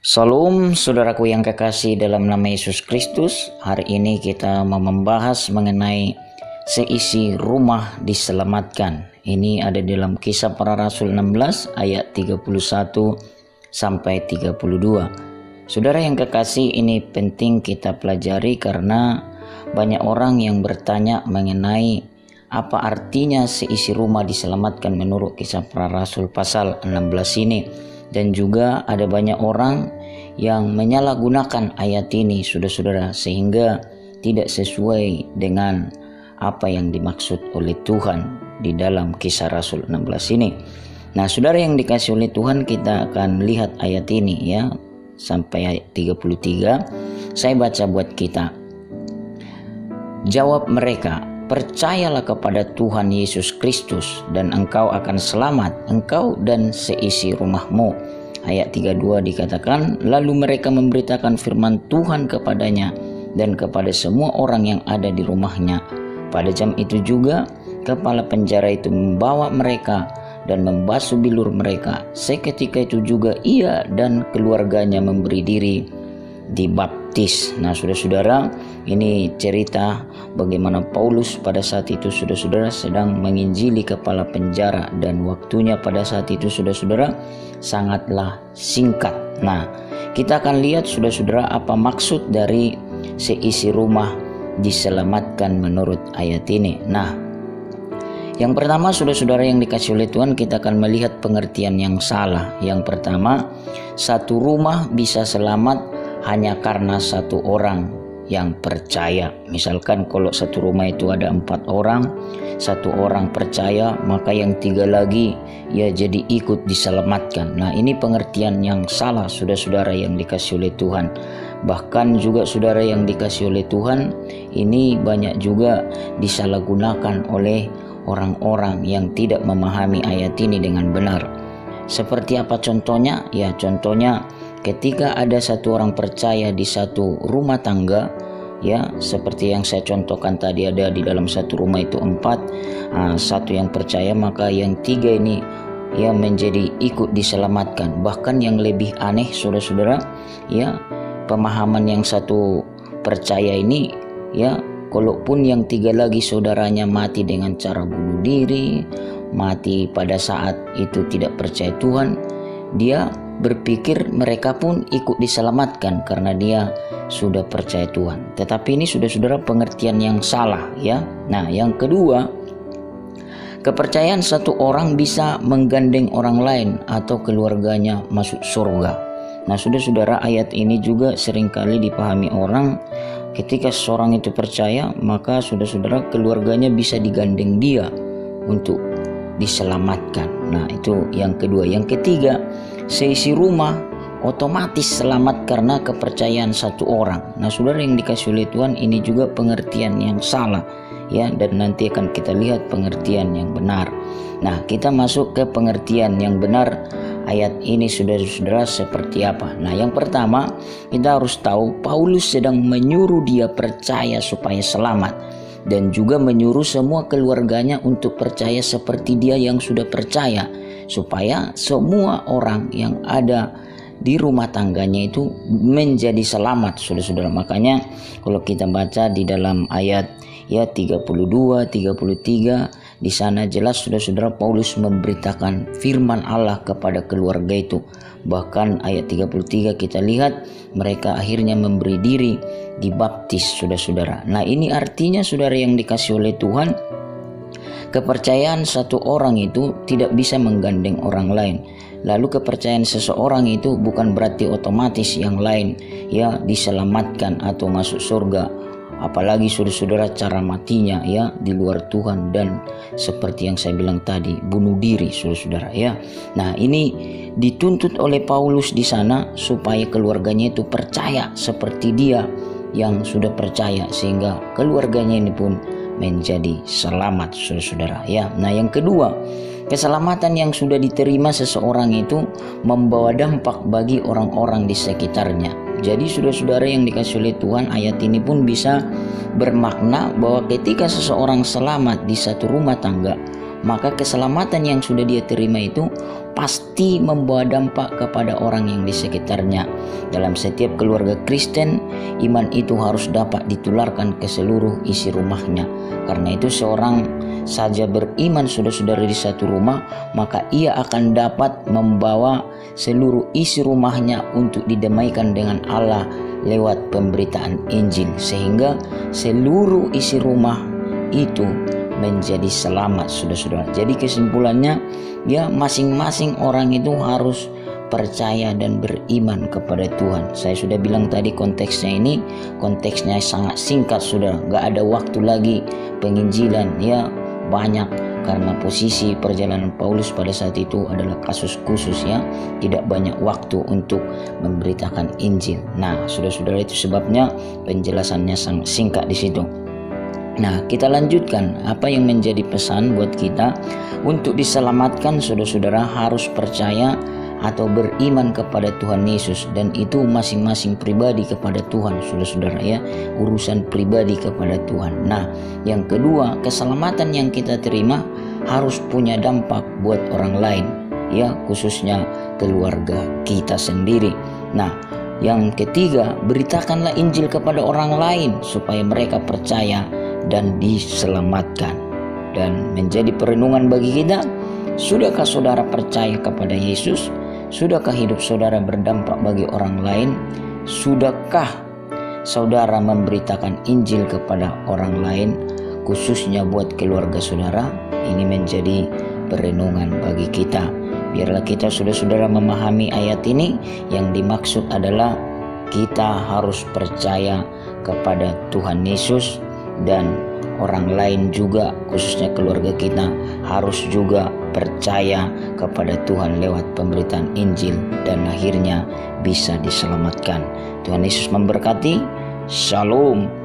Salam saudaraku yang kekasih dalam nama Yesus Kristus. Hari ini kita mau membahas mengenai seisi rumah diselamatkan. Ini ada dalam Kisah Para Rasul 16 ayat 31 sampai 32. Saudara yang kekasih, ini penting kita pelajari karena banyak orang yang bertanya mengenai apa artinya seisi rumah diselamatkan menurut Kisah Para Rasul pasal 16 ini. Dan juga ada banyak orang yang menyalahgunakan ayat ini, saudara-saudara, sehingga tidak sesuai dengan apa yang dimaksud oleh Tuhan di dalam Kisah Rasul 16 ini. Nah, saudara yang dikasih oleh Tuhan, kita akan lihat ayat ini ya, sampai ayat 33. Saya baca buat kita. Jawab mereka, "Percayalah kepada Tuhan Yesus Kristus dan engkau akan selamat, engkau dan seisi rumahmu." Ayat 32 dikatakan, lalu mereka memberitakan firman Tuhan kepadanya dan kepada semua orang yang ada di rumahnya. Pada jam itu juga kepala penjara itu membawa mereka dan membasuh bilur mereka. Seketika itu juga ia dan keluarganya memberi diri dibaptis. Nah, saudara-saudara, ini cerita bagaimana Paulus pada saat itu, saudara-saudara, sedang menginjili kepala penjara, dan waktunya pada saat itu, saudara-saudara, sangatlah singkat. Nah, kita akan lihat, saudara-saudara, apa maksud dari seisi rumah diselamatkan menurut ayat ini. Nah, yang pertama, saudara-saudara yang dikasih oleh Tuhan, kita akan melihat pengertian yang salah. Yang pertama, satu rumah bisa selamat hanya karena satu orang yang percaya. Misalkan kalau satu rumah itu ada 4 orang, satu orang percaya, maka yang 3 lagi ya jadi ikut diselamatkan. Nah, ini pengertian yang salah, saudara-saudara yang dikasih oleh Tuhan. Bahkan juga saudara yang dikasih oleh Tuhan, ini banyak juga disalahgunakan oleh orang-orang yang tidak memahami ayat ini dengan benar. Seperti apa contohnya? Ya, contohnya ketika ada satu orang percaya di satu rumah tangga, ya, seperti yang saya contohkan tadi, ada di dalam satu rumah itu 4, satu yang percaya, maka yang 3 ini ya menjadi ikut diselamatkan. Bahkan yang lebih aneh, saudara-saudara, ya, pemahaman yang satu percaya ini, ya, kalaupun yang 3 lagi saudaranya mati dengan cara bunuh diri, mati pada saat itu tidak percaya Tuhan, dia berpikir mereka pun ikut diselamatkan karena dia sudah percaya Tuhan. Tetapi ini saudara-saudara pengertian yang salah ya. Nah, yang kedua, kepercayaan satu orang bisa menggandeng orang lain atau keluarganya masuk surga. Nah, saudara-saudara, ayat ini juga seringkali dipahami orang, ketika seseorang itu percaya, maka saudara-saudara keluarganya bisa digandeng dia untuk diselamatkan. Nah, itu yang kedua. Yang ketiga, seisi rumah otomatis selamat karena kepercayaan satu orang. Nah, saudara yang dikasih oleh Tuhan, ini juga pengertian yang salah ya, dan nanti akan kita lihat pengertian yang benar. Nah, kita masuk ke pengertian yang benar ayat ini, saudara-saudara, seperti apa. Nah, yang pertama, kita harus tahu Paulus sedang menyuruh dia percaya supaya selamat, dan juga menyuruh semua keluarganya untuk percaya seperti dia yang sudah percaya, supaya semua orang yang ada di rumah tangganya itu menjadi selamat, saudara-saudara. Makanya kalau kita baca di dalam ayat ya 32, 33, di sana jelas, saudara-saudara, Paulus memberitakan firman Allah kepada keluarga itu. Bahkan ayat 33 kita lihat mereka akhirnya memberi diri dibaptis, saudara-saudara. Nah, ini artinya, saudara yang dikasih oleh Tuhan, kepercayaan satu orang itu tidak bisa menggandeng orang lain. Lalu kepercayaan seseorang itu bukan berarti otomatis yang lain ya diselamatkan atau masuk surga. Apalagi saudara-saudara cara matinya ya di luar Tuhan, dan seperti yang saya bilang tadi, bunuh diri, saudara-saudara ya. Nah, ini dituntut oleh Paulus di sana supaya keluarganya itu percaya seperti dia yang sudah percaya, sehingga keluarganya ini pun menjadi selamat, saudara-saudara ya. Nah, yang kedua, keselamatan yang sudah diterima seseorang itu membawa dampak bagi orang-orang di sekitarnya. Jadi saudara-saudara yang dikasih oleh Tuhan, ayat ini pun bisa bermakna bahwa ketika seseorang selamat di satu rumah tangga, maka keselamatan yang sudah dia terima itu pasti membawa dampak kepada orang yang di sekitarnya. Dalam setiap keluarga Kristen, iman itu harus dapat ditularkan ke seluruh isi rumahnya. Karena itu seorang saja beriman saudara-saudara di satu rumah, maka ia akan dapat membawa seluruh isi rumahnya untuk didamaikan dengan Allah lewat pemberitaan Injil, sehingga seluruh isi rumah itu menjadi selamat, saudara-saudara. Jadi kesimpulannya, ya, masing-masing orang itu harus percaya dan beriman kepada Tuhan. Saya sudah bilang tadi konteksnya sangat singkat, saudara. Gak ada waktu lagi penginjilan, ya, banyak, karena posisi perjalanan Paulus pada saat itu adalah kasus khusus, ya, tidak banyak waktu untuk memberitakan Injil. Nah, saudara-saudara, itu sebabnya penjelasannya sangat singkat di situ. Nah, kita lanjutkan apa yang menjadi pesan buat kita. Untuk diselamatkan, saudara-saudara harus percaya atau beriman kepada Tuhan Yesus, dan itu masing-masing pribadi kepada Tuhan, saudara-saudara, ya, urusan pribadi kepada Tuhan. Nah, yang kedua, keselamatan yang kita terima harus punya dampak buat orang lain, ya, khususnya keluarga kita sendiri. Nah, yang ketiga, beritakanlah Injil kepada orang lain supaya mereka percaya dan diselamatkan. Dan menjadi perenungan bagi kita, sudahkah saudara percaya kepada Yesus? Sudahkah hidup saudara berdampak bagi orang lain? Sudahkah saudara memberitakan Injil kepada orang lain, khususnya buat keluarga saudara? Ini menjadi perenungan bagi kita. Biarlah kita, saudara-saudara, memahami ayat ini. Yang dimaksud adalah kita harus percaya kepada Tuhan Yesus, dan orang lain juga, khususnya keluarga kita, harus juga percaya kepada Tuhan lewat pemberitaan Injil, dan akhirnya bisa diselamatkan. Tuhan Yesus memberkati. Shalom.